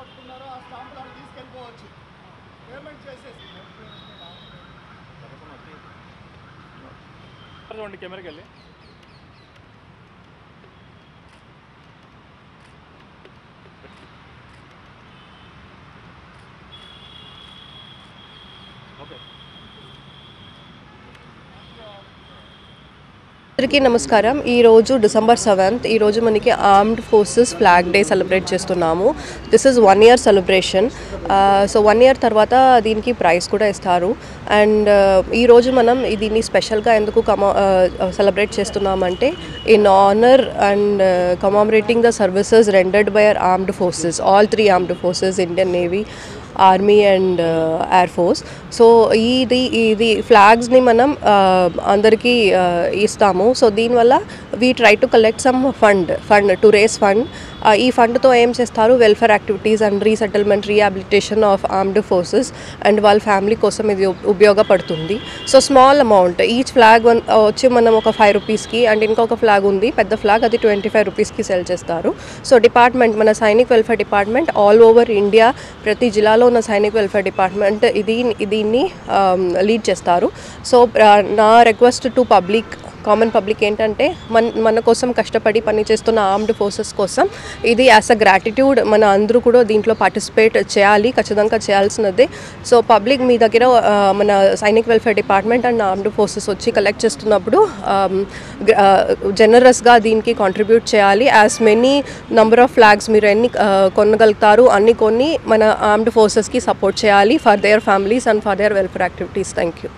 పట్టుకున్నారో ఆ స్టాంపులను తీసుకెళ్ళిపోవచ్చు. పేమెంట్ చేసేసి చూడండి కెమెరాకి వెళ్ళి. ఓకే. అందరికీ నమస్కారం. ఈరోజు December 7th ఈరోజు మనకి armed forces flag day celebrate చేస్తున్నాము. దిస్ ఈజ్ 1 year సెలబ్రేషన్. సో 1 year తర్వాత దీనికి ప్రైజ్ కూడా ఇస్తారు. అండ్ ఈరోజు మనం దీన్ని స్పెషల్గా ఎందుకు సెలబ్రేట్ చేస్తున్నామంటే in honour and commemorating the services rendered by our armed forces, all 3 armed forces, Indian navy, army and air force. So ఇది ఫ్లాగ్స్ని మనం అందరికీ ఇస్తాము. సో దీనివల్ల we try to collect some fund to raise fund. ఈ ఫండ్తో ఏం చేస్తారు, welfare activities and resettlement, rehabilitation of armed forces and వాళ్ళ ఫ్యామిలీ కోసం ఇది ఉపయోగపడుతుంది. So small amount, each flag వచ్చి మనం ఒక 5 రూపీస్కి, అండ్ ఇంకొక ఫ్లాగ్ ఉంది పెద్ద ఫ్లాగ్, అది 25 రూపీస్కి సెల్ చేస్తారు. సో డిపార్ట్మెంట్, మన Sainik welfare department all over India ప్రతి జిల్లాలో ఉన్న సైనిక్ వెల్ఫేర్ డిపార్ట్మెంట్ దీన్ని లీడ్ చేస్తారు. సో నా రిక్వెస్ట్ టు కామన్ పబ్లిక్ ఏంటంటే మన కోసం కష్టపడి పనిచేస్తున్న ఆర్మ్డ్ ఫోర్సెస్ కోసం ఇది యాజ్ అ గ్రాటిట్యూడ్ మన అందరూ కూడా దీంట్లో పార్టిసిపేట్ చేయాలి, ఖచ్చితంగా చేయాల్సినదే. సో పబ్లిక్ మీ దగ్గర మన Sainik welfare department and armed forces వచ్చి కలెక్ట్ చేస్తున్నప్పుడు జనరస్గా దీనికి కాంట్రిబ్యూట్ చేయాలి. As many number of flags మీరు ఎన్ని కొనగలుగుతారు అన్ని కొన్ని మన ఆర్మ్డ్ ఫోర్సెస్కి సపోర్ట్ చేయాలి for their families and for their welfare activities. Thank you.